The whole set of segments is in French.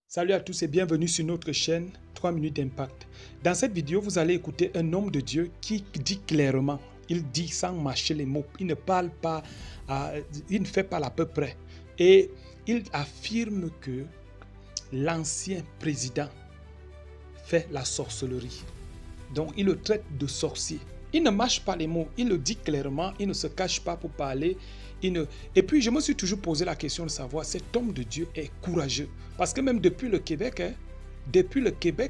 Salut à tous et bienvenue sur notre chaîne 3 minutes d'impact. Dans cette vidéo, vous allez écouter un homme de Dieu qui dit clairement, il dit sans mâcher les mots, il ne parle pas, il ne fait pas à peu près. Et il affirme que l'ancien président fait la sorcellerie. Donc il le traite de sorcier. Il ne mâche pas les mots, il le dit clairement, il ne se cache pas pour parler. Et puis je me suis toujours posé la question de savoir, cet homme de Dieu est courageux. Parce que même depuis le Québec,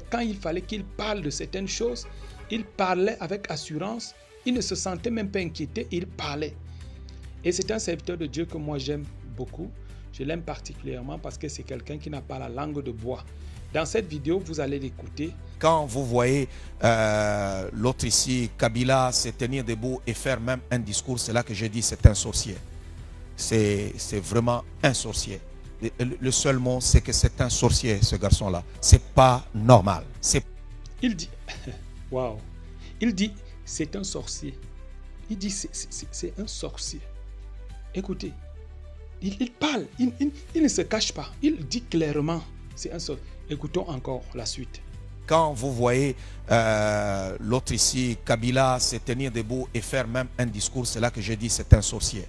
quand il fallait qu'il parle de certaines choses, il parlait avec assurance, il ne se sentait même pas inquiété, il parlait. Et c'est un serviteur de Dieu que moi j'aime beaucoup. Je l'aime particulièrement parce que c'est quelqu'un qui n'a pas la langue de bois. Dans cette vidéo, vous allez l'écouter. Quand vous voyez l'autre ici, Kabila, se tenir debout et faire même un discours, c'est là que j'ai dit c'est un sorcier. C'est vraiment un sorcier. Le seul mot, c'est que c'est un sorcier, ce garçon-là. C'est pas normal. Il dit, waouh, il dit c'est un sorcier. Il dit c'est un sorcier. Écoutez, il parle, il ne se cache pas. Il dit clairement, c'est un sorcier. Écoutons encore la suite. Quand vous voyez l'autre ici, Kabila, se tenir debout et faire même un discours, c'est là que j'ai dit c'est un sorcier.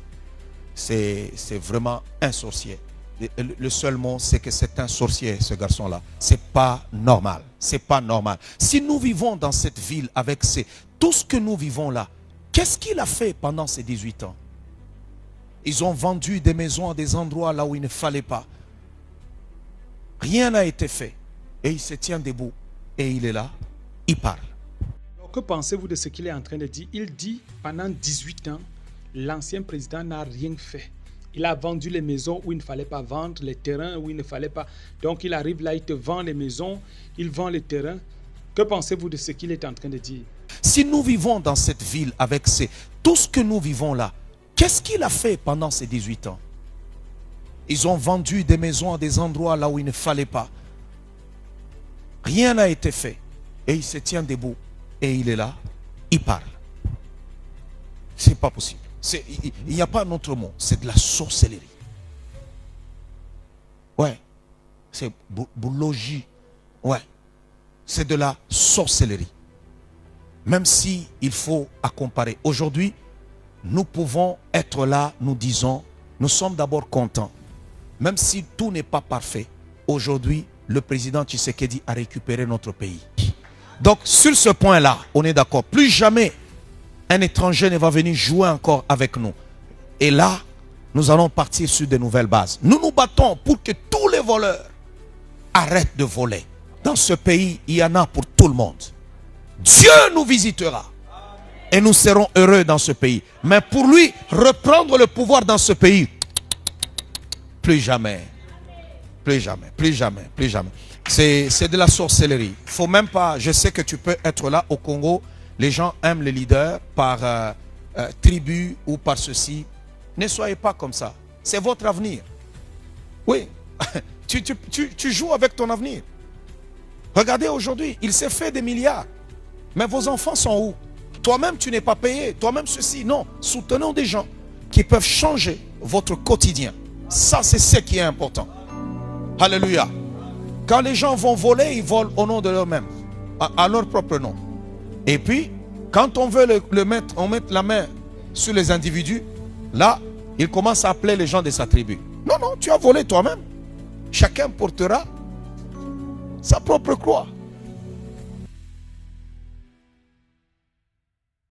C'est vraiment un sorcier. Le seul mot, c'est que c'est un sorcier, ce garçon-là. C'est pas normal. C'est pas normal. Si nous vivons dans cette ville avec tout ce que nous vivons là, qu'est-ce qu'il a fait pendant ces 18 ans? Ils ont vendu des maisons à des endroits là où il ne fallait pas. Rien n'a été fait. Et il se tient debout. Et il est là. Il parle. Alors, que pensez-vous de ce qu'il est en train de dire? Il dit, pendant 18 ans, l'ancien président n'a rien fait. Il a vendu les maisons où il ne fallait pas vendre, les terrains où il ne fallait pas. Donc il arrive là, il te vend les maisons, il vend les terrains. Que pensez-vous de ce qu'il est en train de dire? Si nous vivons dans cette ville avec tout ce que nous vivons là, qu'est-ce qu'il a fait pendant ces 18 ans? Ils ont vendu des maisons à des endroits là où il ne fallait pas. Rien n'a été fait. Et il se tient debout. Et il est là. Il parle. C'est pas possible. Il n'y a pas un autre mot. C'est de la sorcellerie. Ouais. C'est boulogie. Ouais. C'est de la sorcellerie. Même si il faut à comparer. Aujourd'hui, nous pouvons être là, nous disons, nous sommes d'abord contents. Même si tout n'est pas parfait. Aujourd'hui, le président Tshisekedi a récupéré notre pays. Donc, sur ce point-là, on est d'accord. Plus jamais un étranger ne va venir jouer encore avec nous. Et là, nous allons partir sur de nouvelles bases. Nous nous battons pour que tous les voleurs arrêtent de voler. Dans ce pays, il y en a pour tout le monde. Dieu nous visitera. Et nous serons heureux dans ce pays. Mais pour lui, reprendre le pouvoir dans ce pays, plus jamais. Plus jamais, plus jamais, plus jamais. C'est de la sorcellerie. Faut même pas, je sais que tu peux être là au Congo, les gens aiment les leaders par tribu ou par ceci. Ne soyez pas comme ça. C'est votre avenir. Oui, tu joues avec ton avenir. Regardez aujourd'hui, il s'est fait des milliards. Mais vos enfants sont où? Toi-même, tu n'es pas payé. Toi-même, ceci. Non, soutenons des gens qui peuvent changer votre quotidien. Ça, c'est ce qui est important. Alléluia. Quand les gens vont voler, ils volent au nom de leur-même, à leur propre nom. Et puis, quand on veut on met la main sur les individus, là, il commence à appeler les gens de sa tribu. Non, non, tu as volé toi-même. Chacun portera sa propre croix.